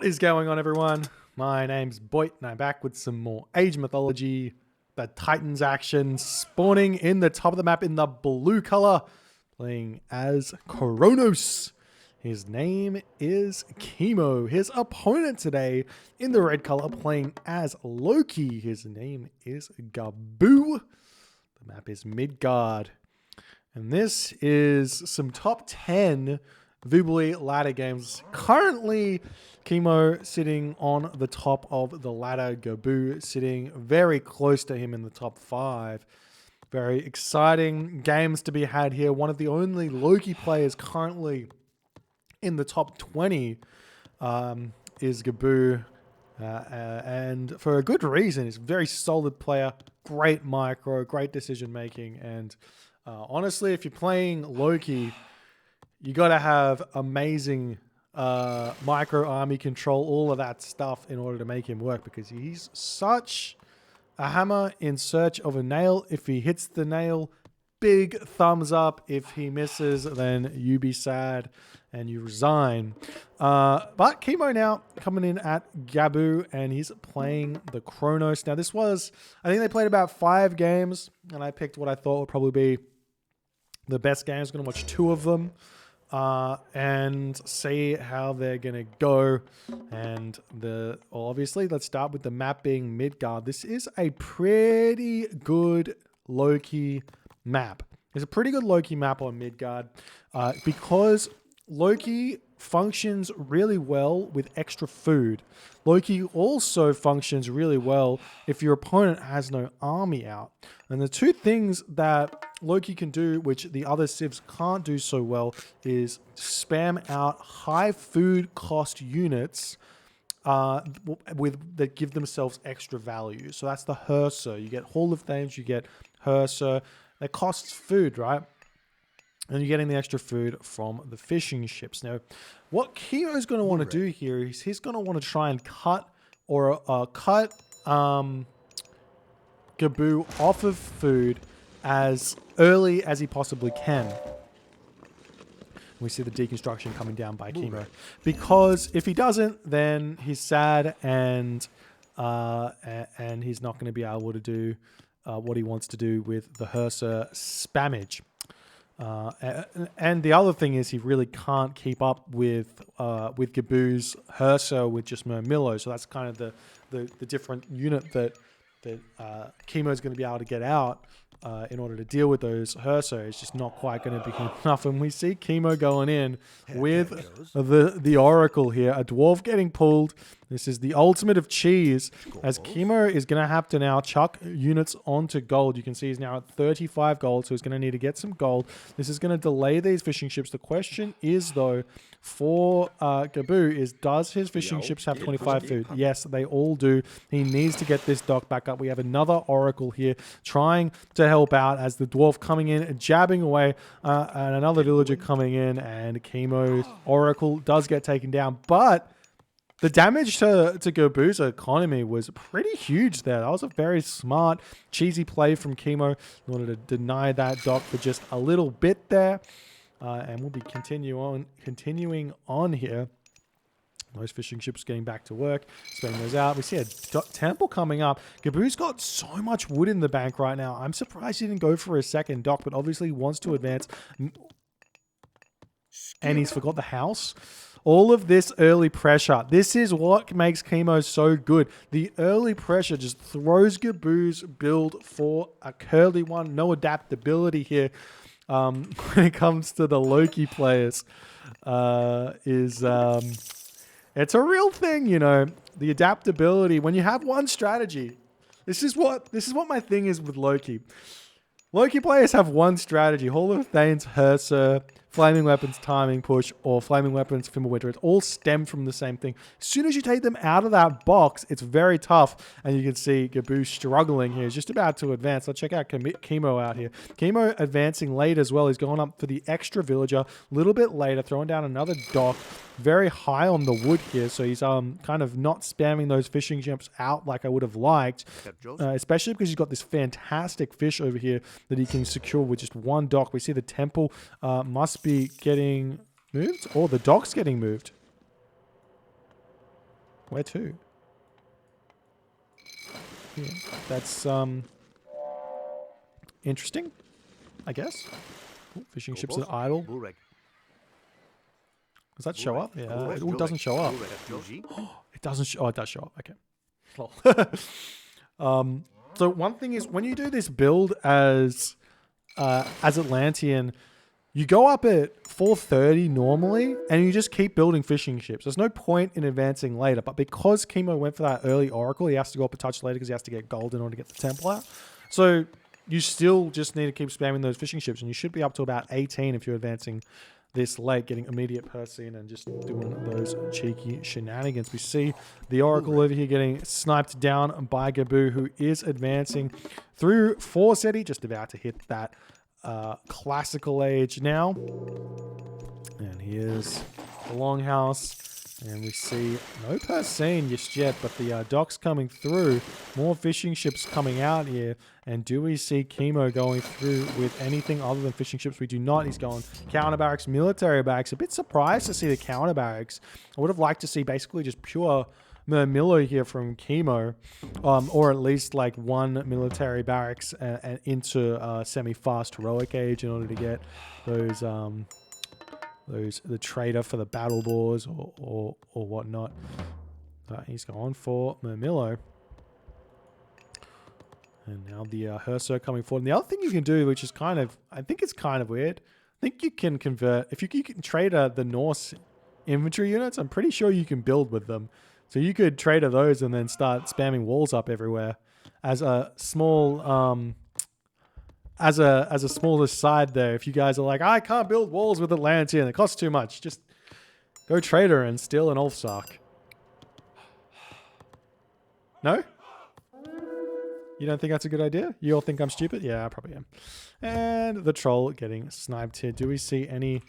What is going on, everyone? My name's Boit, and I'm back with some more Age Mythology. The Titans action spawning in the top of the map in the blue color, playing as Kronos. His name is Kimo. His opponent today in the red color, playing as Loki. His name is Gaboo. The map is Midgard. And this is some top 10 Voobly ladder games. Currently, Kimo sitting on the top of the ladder. Gaboo sitting very close to him in the top 5. Very exciting games to be had here. One of the only Loki players currently in the top 20 is Gaboo. And for a good reason. He's a very solid player. Great micro, great decision making. And honestly, if you're playing Loki, you got to have amazing micro army control, all of that stuff in order to make him work, because he's such a hammer in search of a nail. If he hits the nail, big thumbs up. If he misses, then you be sad and you resign. But Kimo now coming in at Gaboo, and he's playing the Kronos. Now this was, I think they played about 5 games, and I picked what I thought would probably be the best games. Going to watch 2 of them and see how they're going to go. And obviously, let's start with the map being Midgard. This is a pretty good Loki map. It's a pretty good Loki map on Midgard because Loki functions really well with extra food. Loki also functions really well if your opponent has no army out. And the 2 things that Loki can do, which the other civs can't do so well, is spam out high food cost units that give themselves extra value. So that's the Herser. You get Hall of Thames, you get Herser. That costs food, right? And you're getting the extra food from the fishing ships. Now, what Kimo is going to want to do here is he's going to want to try and cut Gaboo off of food as early as he possibly can. We see the deconstruction coming down by Kimo, because if he doesn't, then he's sad and he's not going to be able to do what he wants to do with the Herser spammage. And the other thing is he really can't keep up with Gaboo's Herser with just Murmillo. So that's kind of the different unit that Kimo is going to be able to get out in order to deal with those Herser. It's just not quite going to be enough. And we see Kimo going in with the Oracle here. A dwarf getting pulled. This is the ultimate of cheese, as Kimo is going to have to now chuck units onto gold. You can see he's now at 35 gold, so he's going to need to get some gold. This is going to delay these fishing ships. The question is, though, for Gaboo is, does his fishing ships have 25 food? Yes, they all do. He needs to get this dock back up. We have another Oracle here trying to help out, as the dwarf coming in, jabbing away, and another villager coming in, and Kimo's Oracle does get taken down, but the damage to Gaboo's economy was pretty huge there. That was a very smart, cheesy play from Kimo in order to deny that dock for just a little bit there. And we'll be continuing on here. Those fishing ships getting back to work, spending those out. We see a temple coming up. Gaboo's got so much wood in the bank right now. I'm surprised he didn't go for a second dock, but obviously he wants to advance. And he's forgot the house. All of this early pressure. This is what makes Kimo so good. The early pressure just throws Gaboo's build for a curly one. No adaptability here when it comes to the Loki players. It's a real thing, you know. The adaptability. When you have one strategy. This is what my thing is with Loki. Loki players have one strategy. Hall of Thanes, Herser, Flaming Weapons, Timing Push, or Flaming Weapons, Fimbulwinter. It all stem from the same thing. As soon as you take them out of that box, it's very tough. And you can see Gaboo struggling here. He's just about to advance. Let's check out Kimo out here. Kimo advancing late as well. He's going up for the extra villager. A little bit later, throwing down another dock. Very high on the wood here. So he's kind of not spamming those fishing ships out like I would have liked. Especially because he's got this fantastic fish over here that he can secure with just one dock. We see the temple must be getting moved, or the dock's getting moved. Where to? Yeah, that's interesting, I guess. Ooh, fishing ships are idle. Does that show up? Yeah. It doesn't show up. It doesn't show. Oh, it does show up. Okay. So one thing is when you do this build as Atlantean, you go up at 4:30 normally, and you just keep building fishing ships. There's no point in advancing later, but because Kimo went for that early Oracle, he has to go up a touch later because he has to get gold in order to get the temple out. So you still just need to keep spamming those fishing ships, and you should be up to about 18 if you're advancing this late, getting immediate Persean and just doing those cheeky shenanigans. We see the Oracle over here getting sniped down by Gaboo, who is advancing through Forcetti, just about to hit that classical age now. And here's the Longhouse. And we see no Persean just yet, but the docks coming through. More fishing ships coming out here. And do we see Kimo going through with anything other than fishing ships? We do not. He's going counter barracks, military barracks. A bit surprised to see the counter barracks. I would have liked to see basically just pure Murmillo here from Kimo, or at least like one military barracks and into semi-fast heroic age in order to get those the trader for the battle boars or whatnot. He's going for Murmillo. And now the Herso coming forward. And the other thing you can do, which is kind of, I think it's kind of weird. I think you can convert, if you can trade the Norse infantry units, I'm pretty sure you can build with them. So you could trade those and then start spamming walls up everywhere as a small, as a small aside there. If you guys are like, I can't build walls with Atlantean, it costs too much. Just go trader and steal an Ulfsark. No? You don't think that's a good idea? You all think I'm stupid? Yeah, I probably am. And the troll getting sniped here. Do we see any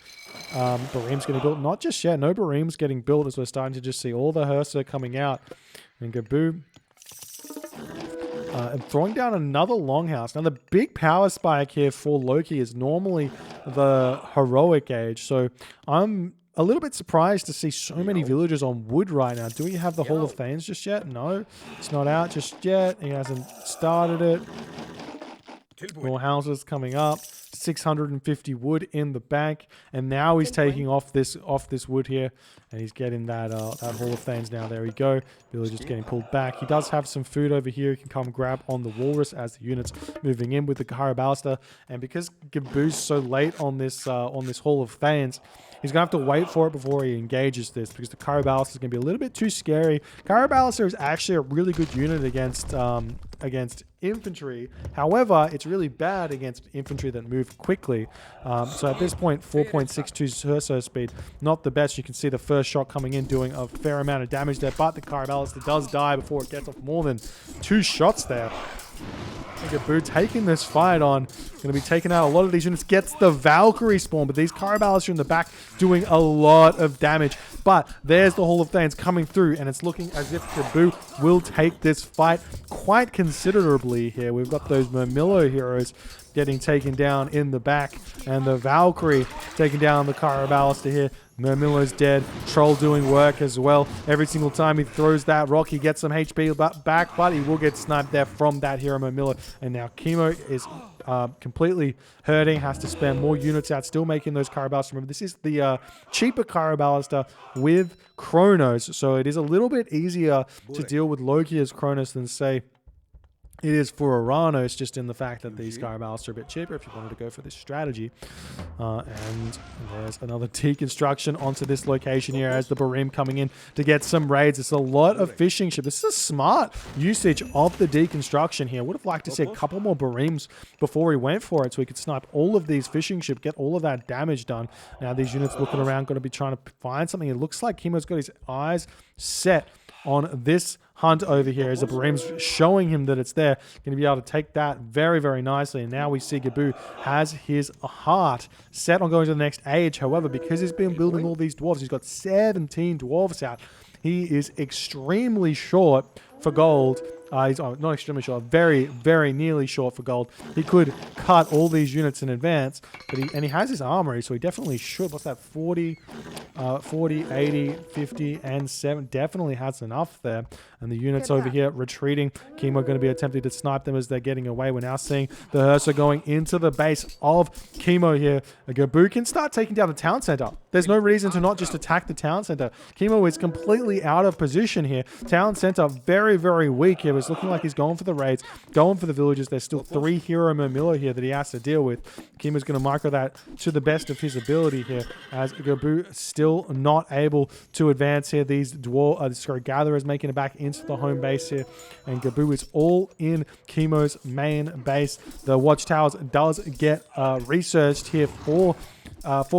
Bareems getting built? Not just yet. No Bareems getting built as we're starting to just see all the Hersa coming out. And Gaboo and throwing down another Longhouse. Now, the big power spike here for Loki is normally the heroic age. So I'm a little bit surprised to see so many villagers on wood right now. Do we have the Hall of Thanes just yet? No, it's not out just yet. He hasn't started it. More houses coming up. 650 wood in the bank, and now he's taking off this wood here, and he's getting that Hall of Thanes now. There we go. Villagers getting pulled back. He does have some food over here. He can come grab on the Walrus as the unit's moving in with the Carabalster, and because Gaboo's so late on this Hall of Thanes, he's going to have to wait for it before he engages this, because the Carabalster is going to be a little bit too scary. Carabalster is actually a really good unit against infantry. However, it's really bad against infantry that move quickly. So at this point, 4.62 Herso speed, not the best. You can see the first shot coming in doing a fair amount of damage there, but the Carabalster does die before it gets off more than 2 shots there. Gaboo taking this fight on. Going to be taking out a lot of these units. Gets the Valkyrie spawn, but these Carabalster in the back doing a lot of damage. But there's the Hall of Thanes coming through, and it's looking as if Gaboo will take this fight quite considerably here. We've got those Murmillo heroes getting taken down in the back, and the Valkyrie taking down the Carabalster here. Murmillo's dead. Troll doing work as well. Every single time he throws that rock, he gets some HP back, but he will get sniped there from that hero Murmillo. And now Kimo is completely hurting, has to spend more units out, still making those Carabalster. Remember, this is the cheaper Carabalster with Kronos, so it is a little bit easier to deal with Loki as Kronos than, say, it is for Uranos, just in the fact that these Carabalster are a bit cheaper if you wanted to go for this strategy. And there's another deconstruction onto this location here as the Bareem coming in to get some raids. It's a lot of fishing ship. This is a smart usage of the deconstruction here. Would have liked to see a couple more Bareems before he went for it so he could snipe all of these fishing ship, get all of that damage done. Now these units looking around, going to be trying to find something. It looks like Kimo's got his eyes set on this hunt over here as the Bareem's showing him that it's there. Going to be able to take that very, very nicely. And now we see Gaboo has his heart set on going to the next age. However, because he's been building all these dwarves, he's got 17 dwarves out. He is extremely short for gold He's not extremely short, very, very nearly short for gold. He could cut all these units in advance, but he has his armory, so he definitely should. What's that? 40, 80, 50, and 7. Definitely has enough there. And the units over here retreating. Kimo going to be attempting to snipe them as they're getting away. We're now seeing the Hursa going into the base of Kimo here. Gaboo can start taking down the town center. There's no reason to not just attack the town center. Kimo is completely out of position here. Town center very, very weak here. It's looking like he's going for the raids, going for the villages. There's still 3 hero Murmillo here that he has to deal with. Kimo's going to micro that to the best of his ability here, as Gaboo still not able to advance here. These gatherers making it back into the home base here, and Gaboo is all in Kimo's main base. The watchtowers does get researched here for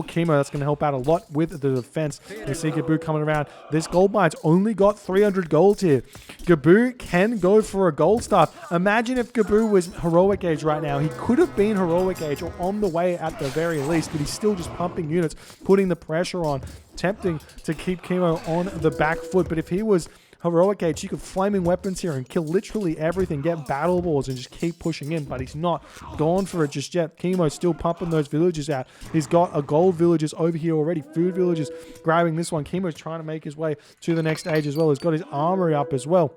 Kimo. That's going to help out a lot with the defense. You see Gaboo coming around. This gold mine's only got 300 gold here. Gaboo can go for a gold staff. Imagine if Gaboo was heroic age right now. He could have been heroic age or on the way at the very least, but he's still just pumping units, putting the pressure on, attempting to keep Kimo on the back foot. But if he was heroic age, he could flaming weapons here and kill literally everything, get battle balls and just keep pushing in, but he's not gone for it just yet. Kimo's still pumping those villages out. He's got a gold villages over here already, food villages, grabbing this one. Kimo's trying to make his way to the next age as well. He's got his armory up as well.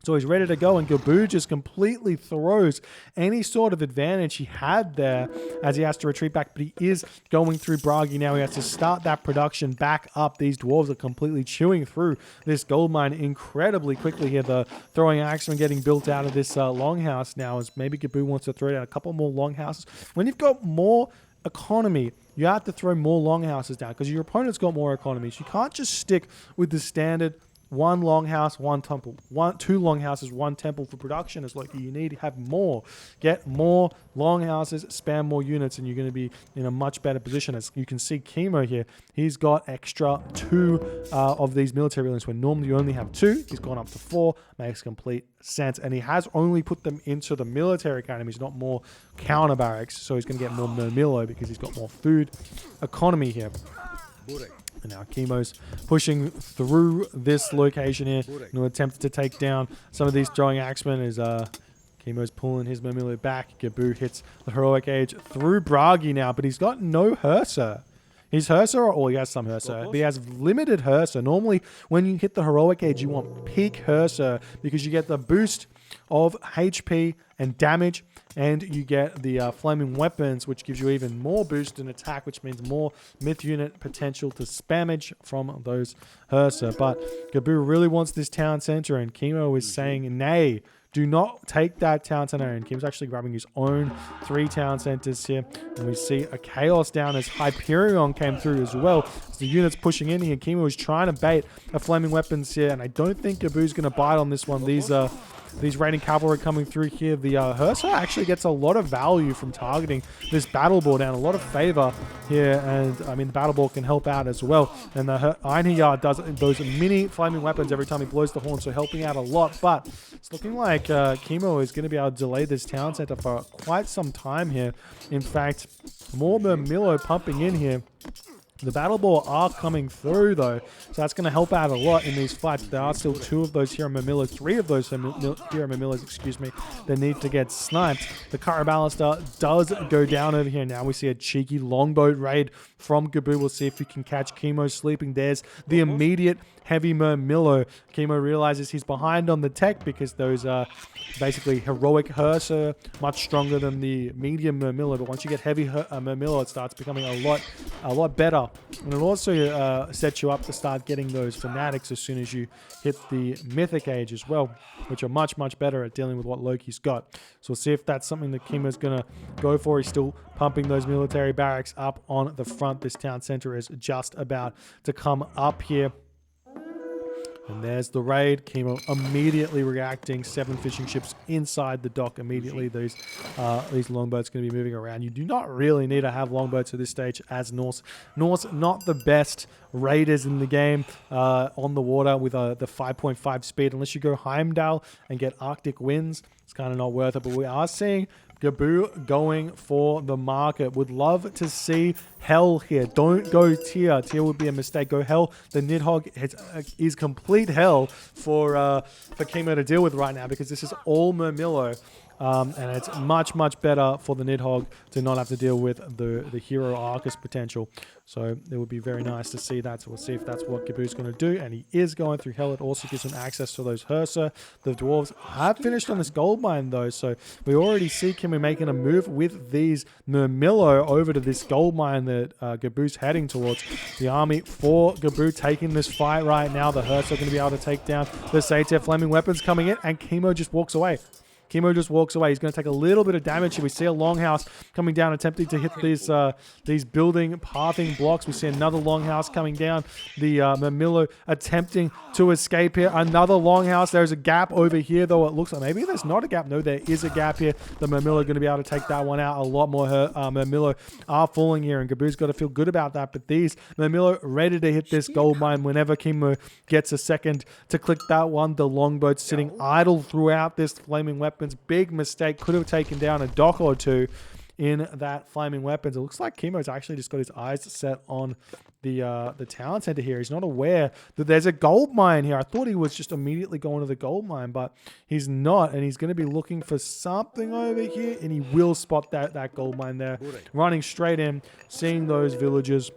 So he's ready to go, and Gaboo just completely throws any sort of advantage he had there as he has to retreat back. But he is going through Bragi now. He has to start that production back up. These dwarves are completely chewing through this gold mine incredibly quickly here. The throwing axemen getting built out of this longhouse now, as maybe Gaboo wants to throw down a couple more longhouses. When you've got more economy, you have to throw more longhouses down because your opponent's got more economy. So you can't just stick with the standard 1 longhouse, 1 temple, 2 longhouses, 1 temple for production as Loki. You need to have more. Get more longhouses, spam more units, and you're going to be in a much better position. As you can see, Kimo here, he's got extra 2 of these military buildings where normally you only have 2. He's gone up to 4. Makes complete sense. And he has only put them into the military academies, not more counter barracks. So he's going to get more Murmillo because he's got more food economy here. And now Kimo's pushing through this location here in an attempt to take down some of these throwing axemen. As Kimo's pulling his Murmillo back. Gaboo hits the heroic age through Bragi now, but he's got no Hursa. His Hursa, or he has some Hursa, but he has limited Hursa. Normally, when you hit the heroic age, you want peak Hursa because you get the boost of HP and damage, and you get the flaming weapons, which gives you even more boost in attack, which means more myth unit potential to spammage from those Hursa. But Gaboo really wants this town center, and Kimo is saying, nay, do not take that town center. And Kim's actually grabbing his own 3 town centers here. And we see a chaos down as Hyperion came through as well. So the units pushing in here. Kimo is trying to bait a flaming weapons here, and I don't think Gaboo's going to bite on this one. These raiding cavalry coming through here. The Hursa actually gets a lot of value from targeting this battle ball down. A lot of favor here, and I mean the battle ball can help out as well. And the Einherjar does those mini flaming weapons every time he blows the horn, so helping out a lot. But it's looking like Kimo is going to be able to delay this town center for quite some time here. In fact, more Murmillo pumping in here. The battle ball are coming through though, so that's going to help out a lot in these fights. There are still 2 of those hero Murmillos, 3 of those hero Murmillos, excuse me, that need to get sniped. The current balancer does go down over here. Now we see a cheeky longboat raid from Gaboo. We'll see if we can catch Kimo sleeping. There's the immediate heavy Murmillo. Kimo realizes he's behind on the tech because those basically heroic Hursa much stronger than the medium Murmillo. But once you get heavy Murmillo, it starts becoming a lot better. And it also sets you up to start getting those fanatics as soon as you hit the Mythic age as well, which are much, much better at dealing with what Loki's got. So we'll see if that's something that Kimo's going to go for. He's still pumping those military barracks up on the front. This town center is just about to come up here. And there's the raid. Kimo immediately reacting. 7 fishing ships inside the dock immediately. These longboats going to be moving around. You do not really need to have longboats at this stage as Norse. Norse not the best raiders in the game on the water with the 5.5 speed. Unless you go Heimdall and get Arctic winds, it's kind of not worth it. But we are seeing Gaboo going for the market. Would love to see hell here. Don't go tier. Tier would be a mistake. Go hell. The Nidhogg is complete hell for Kimo to deal with right now because this is all Murmillo. And it's much, much better for the Nidhogg to not have to deal with the hero Arcus potential. So it would be very nice to see that. So we'll see if that's what Gaboo's going to do. And he is going through hell. It also gives him access to those Hursa. The dwarves have finished on this gold mine though. So we already see Kimo making a move with these Murmillo over to this gold mine that Gaboo's heading towards. The army for Gaboo taking this fight right now. The Hursa are going to be able to take down the Satyr flaming weapons coming in. And Kimo just walks away. Kimo just walks away. He's going to take a little bit of damage here. We see a longhouse coming down, attempting to hit these building pathing blocks. We see another longhouse coming down. The Murmillo attempting to escape here. Another longhouse. There's a gap over here, though. It looks like maybe there's not a gap. No, there is a gap here. The Murmillo are going to be able to take that one out. A lot more Murmillo are falling here, and Gaboo's got to feel good about that. But these Murmillo ready to hit this gold mine whenever Kimo gets a second to click that one. The longboat's sitting idle throughout this flaming weapon. Big mistake. Could have taken down a dock or two in that flaming weapons. It looks like Kimo's actually just got his eyes set on the town center here. He's not aware that there's a gold mine here. I thought he was just immediately going to the gold mine, but he's not, and he's going to be looking for something over here, and he will spot that gold mine there. Running straight in, seeing those villagers.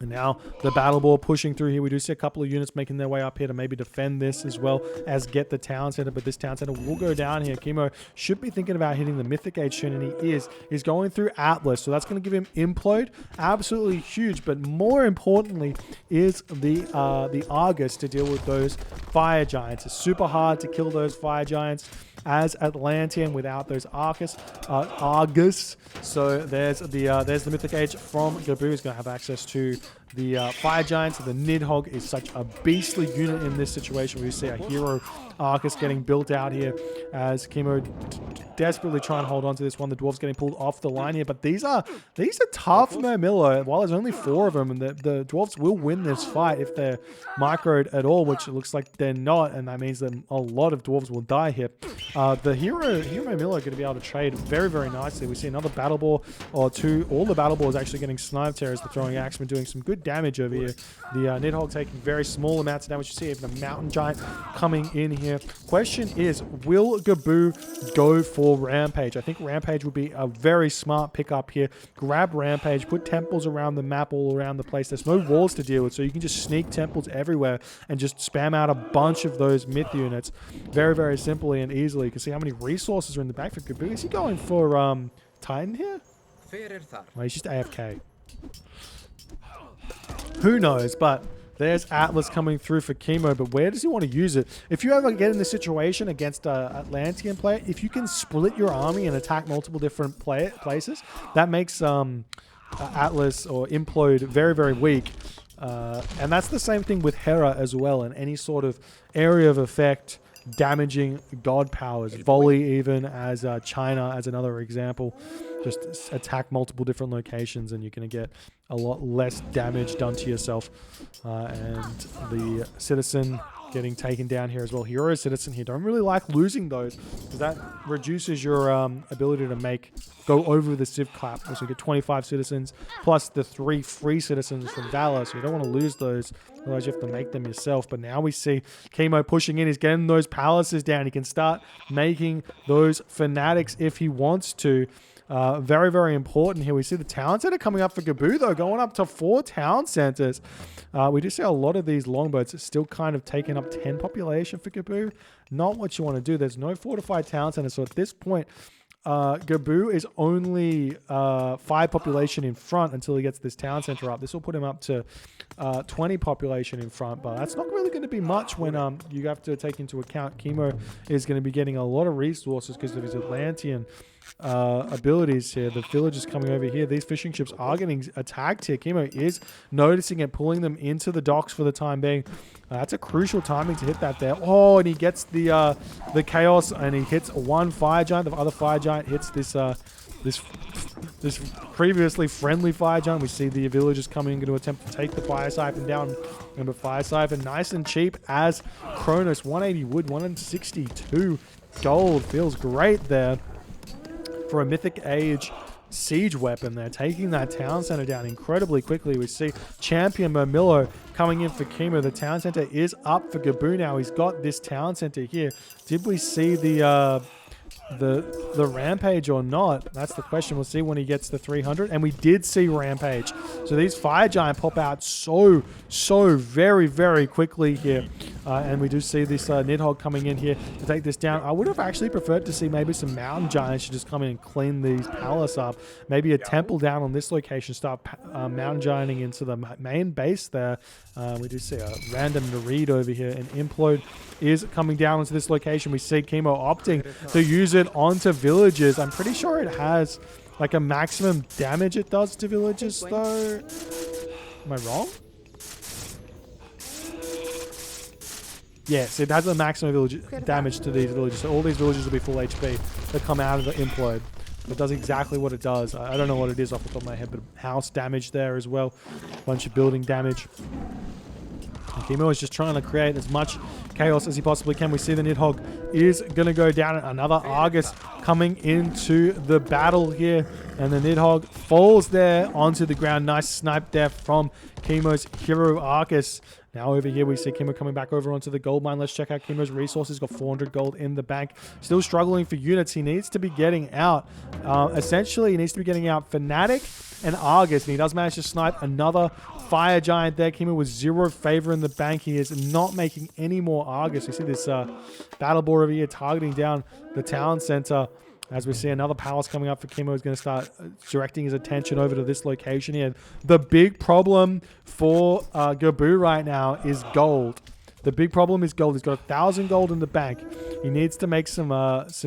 And now the battle ball pushing through here. We do see a couple of units making their way up here to maybe defend this as well as get the town center. But this town center will go down here. Kimo should be thinking about hitting the Mythic Age soon, and he is. He's going through Atlas, so that's going to give him Implode. Absolutely huge. But more importantly is the Argus to deal with those fire giants. It's super hard to kill those fire giants as Atlantean without those Argus. So there's the Mythic Age from Gaboo. He's going to have access to the fire giants. The Nidhogg is such a beastly unit in this situation. We see a hero Arcus getting built out here as Kimo desperately trying to hold on to this one. The dwarves getting pulled off the line here, but these are tough Murmillo. While there's only 4 of them, and the dwarves will win this fight if they're microed at all, which it looks like they're not, and that means that a lot of dwarves will die here. The hero Murmillo are going to be able to trade very, very nicely. We see another battle ball or 2. All the battle balls actually getting sniped here as the throwing axeman doing some good damage over here. The Nidhogg taking very small amounts of damage. You see even the mountain giant coming in here. Question is, will Gaboo go for Rampage? I think Rampage would be a very smart pickup here. Grab Rampage, put temples around the map all around the place. There's no walls to deal with, so you can just sneak temples everywhere and just spam out a bunch of those myth units very, very simply and easily. You can see how many resources are in the back for Gaboo. Is he going for Titan here? Well, he's just AFK. Who knows, but there's Atlas coming through for Kimo, but where does he want to use it? If you ever get in this situation against an Atlantean player, if you can split your army and attack multiple different places, that makes Atlas or Implode very, very weak. And that's the same thing with Hera as well, and any sort of area of effect damaging god powers. Volley even as China as another example. Just attack multiple different locations and you're going to get a lot less damage done to yourself. And the citizen getting taken down here as well. Hero citizen here. Don't really like losing those because that reduces your ability to go over the civ clap. So you get 25 citizens plus the 3 free citizens from Valor. So you don't want to lose those. Otherwise you have to make them yourself. But now we see Kimo pushing in. He's getting those palaces down. He can start making those fanatics if he wants to. Very, very important here. We see the town center coming up for Gaboo, though, going up to 4 town centers. We do see a lot of these longboats still kind of taking up 10 population for Gaboo. Not what you want to do. There's no fortified town center. So at this point, Gaboo is only 5 population in front until he gets this town center up. This will put him up to 20 population in front, but that's not really going to be much when you have to take into account Kimo is going to be getting a lot of resources because of his Atlantean abilities here. The villagers coming over here. These fishing ships are getting attacked here. Kimo is noticing it, pulling them into the docks for the time being. That's a crucial timing to hit that there. Oh, and he gets the chaos, and he hits one fire giant. The other fire giant hits this previously friendly fire giant. We see the villagers coming in to attempt to take the fire siphon down. Remember, fire siphon nice and cheap as Kronos. 180 wood, 162 gold. Feels great there. for a Mythic Age siege weapon. They're taking that town center down incredibly quickly. We see Champion Momillo coming in for Kimo. The town center is up for Gaboo now. He's got this town center here. Did we see the rampage or not? That's the question. We'll see when he gets the 300. And we did see rampage. So these fire giant pop out so very, very quickly here. And we do see this Nidhogg coming in here to take this down. I would have actually preferred to see maybe some mountain giants to just come in and clean these palace up. Maybe a temple down on this location, start mountain gianting into the main base there. We do see a random Nareed over here. And Implode is coming down into this location. We see Kimo opting to use it onto villages. I'm pretty sure it has like a maximum damage it does to villages though. Am I wrong? Yes, it has a maximum damage to these villages. So all these villages will be full HP that come out of the Implode. It does exactly what it does. I don't know what it is off the top of my head, but house damage there as well. A bunch of building damage. And Kimo is just trying to create as much chaos as he possibly can. We see the Nidhogg is going to go down. Another Argus coming into the battle here. And the Nidhogg falls there onto the ground. Nice snipe there from Kimo's hero Argus. Now over here we see Kimo coming back over onto the gold mine. Let's check out Kimo's resources. Got 400 gold in the bank. Still struggling for units. He needs to be getting out. Essentially, he needs to be getting out Fnatic and Argus. And he does manage to snipe another fire giant there. Kimo with 0 favor in the bank. He is not making any more Argus. You see this battle board over here targeting down the town center. As we see another palace coming up for Kimo, is going to start directing his attention over to this location here. The big problem for Gaboo right now is gold. The big problem is gold. He's got 1,000 gold in the bank. He needs to make some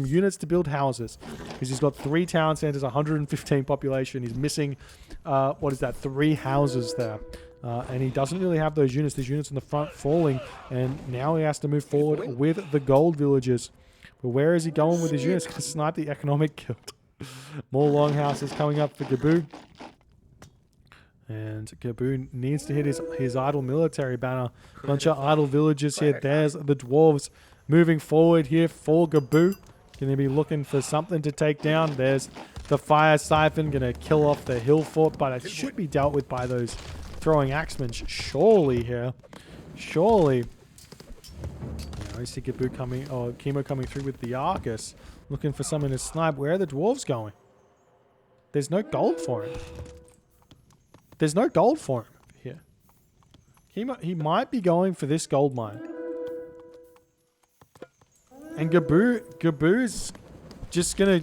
units to build houses because he's got 3 town centers, 115 population. He's missing, 3 houses there. And he doesn't really have those units. These units in the front falling. And now he has to move forward with the gold villages. But where is he going with his units? Going to snipe the economic guild. More longhouses coming up for Gaboo. And Gaboo needs to hit his idle military banner. Bunch of idle villages here. There's the dwarves moving forward here for Gaboo. Going to be looking for something to take down. There's the fire siphon. Going to kill off the hill fort. But it should be dealt with by those throwing axemen. Surely here. Surely. I see Gaboo coming, or Kimo coming through with the Argus, looking for someone to snipe. Where are the dwarves going? There's no gold for him. There's no gold for him here. He might be going for this gold mine. And Gaboo's just gonna,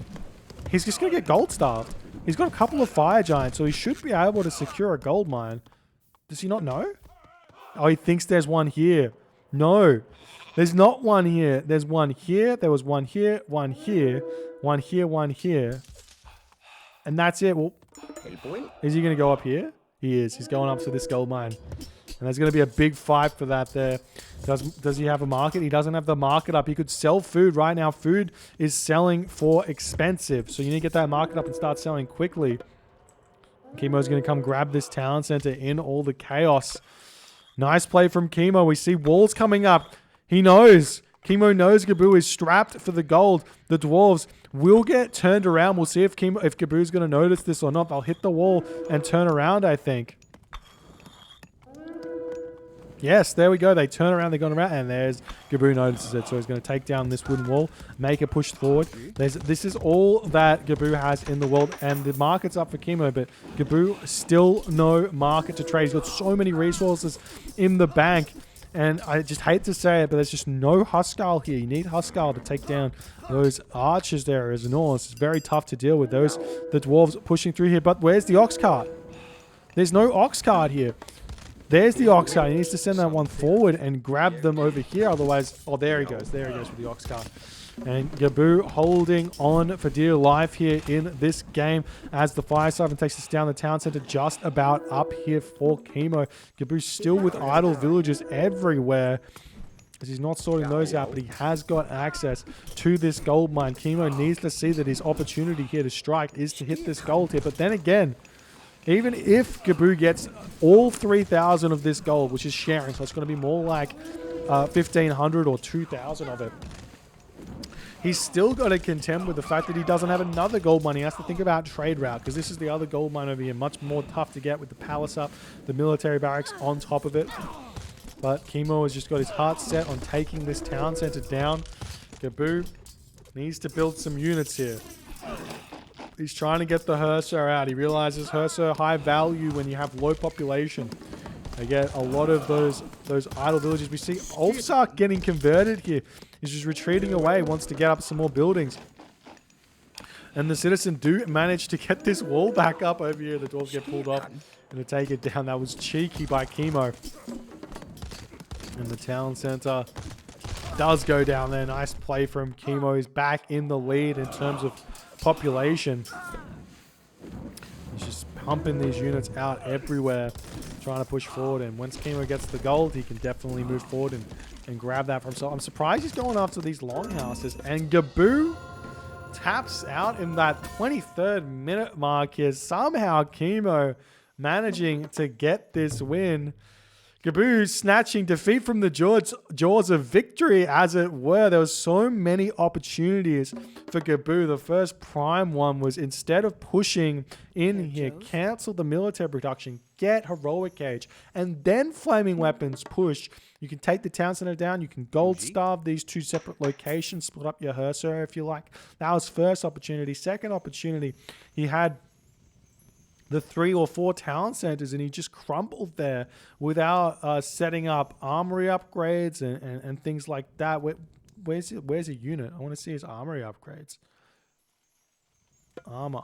he's just gonna get gold starved. He's got a couple of fire giants, so he should be able to secure a gold mine. Does he not know? Oh, he thinks there's one here. No. There's not one here. There's one here. There was one here, one here, one here, one here. And that's it. Well, is he going to go up here? He is. He's going up to this gold mine. And there's going to be a big fight for that there. Does he have a market? He doesn't have the market up. He could sell food right now. Food is selling for expensive. So you need to get that market up and start selling quickly. Kimo's going to come grab this town center in all the chaos. Nice play from Kimo. We see walls coming up. He knows. Kimo knows Gaboo is strapped for the gold. The dwarves will get turned around. We'll see if Gaboo's going to notice this or not. They'll hit the wall and turn around, I think. Yes, there we go. They turn around, they're going around, and there's Gaboo notices it. So he's going to take down this wooden wall, make a push forward. This is all that Gaboo has in the world, and the market's up for Kimo, but Gaboo still no market to trade. He's got so many resources in the bank. And I just hate to say it, but there's just no Huskarl here. You need Huskarl to take down those archers there as Norse. It's very tough to deal with those. The dwarves pushing through here. But where's the ox cart? There's no ox cart here. There's the ox cart. He needs to send that one forward and grab them over here. Otherwise, oh, there he goes. There he goes with the ox cart. And Gaboo holding on for dear life here in this game as the fire siphon takes us down the town center just about up here for Kimo. Gaboo still with idle villagers everywhere as he's not sorting those out, but he has got access to this gold mine. Kimo needs to see that his opportunity here to strike is to hit this gold here. But then again, even if Gaboo gets all 3,000 of this gold, which is sharing, so it's going to be more like 1,500 or 2,000 of it. he's still got to contend with the fact that he doesn't have another gold mine. He has to think about trade route, because this is the other gold mine over here. Much more tough to get with the palace up, the military barracks on top of it. But Kimo has just got his heart set on taking this town center down. Gaboo needs to build some units here. He's trying to get the Herser out. He realizes Herser high value when you have low population. They get a lot of those idle villages. We see Ulfsark getting converted here. He's just retreating away, wants to get up some more buildings. And the citizen do manage to get this wall back up over here. The dwarves get pulled off and to take it down. That was cheeky by Kimo. And the town center does go down there. Nice play from Kimo. He's back in the lead in terms of population. He's just pumping these units out everywhere, trying to push forward. And once Kimo gets the gold, he can definitely move forward and grab that for himself. I'm surprised he's going after these longhouses. And Gaboo taps out in that 23rd minute mark here. Somehow Kimo managing to get this win. Gaboo snatching defeat from the jaws of victory, as it were. There was so many opportunities for Gaboo. The first prime one was, instead of pushing in here, cancel the military production, get heroic age, and then flaming weapons push. You can take the town center down. You can gold starve these two separate locations, split up your Herser if you like. That was first opportunity. Second opportunity, he had the 3 or 4 town centers, and he just crumbled there without setting up armory upgrades and things like that. Where's a unit? I want to see his armory upgrades. Armor.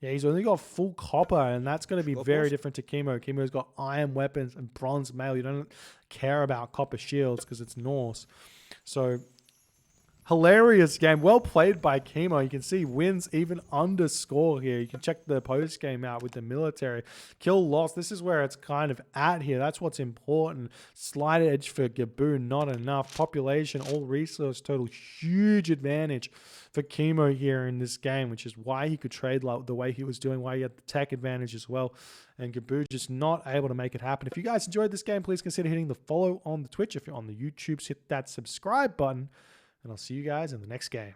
Yeah, he's only got full copper, and that's going to be very different to Kimo. Kimo's got iron weapons and bronze mail. You don't care about copper shields because it's Norse. So hilarious game. Well played by Kimo. You can see wins even underscore here. You can check the post game out with the military. Kill loss. This is where it's kind of at here. That's what's important. Slight edge for Gaboo. Not enough. Population, all resource total. Huge advantage for Kimo here in this game, which is why he could trade like the way he was doing, why he had the tech advantage as well. And Gaboo just not able to make it happen. If you guys enjoyed this game, please consider hitting the follow on the Twitch. If you're on the YouTubes, hit that subscribe button. And I'll see you guys in the next game.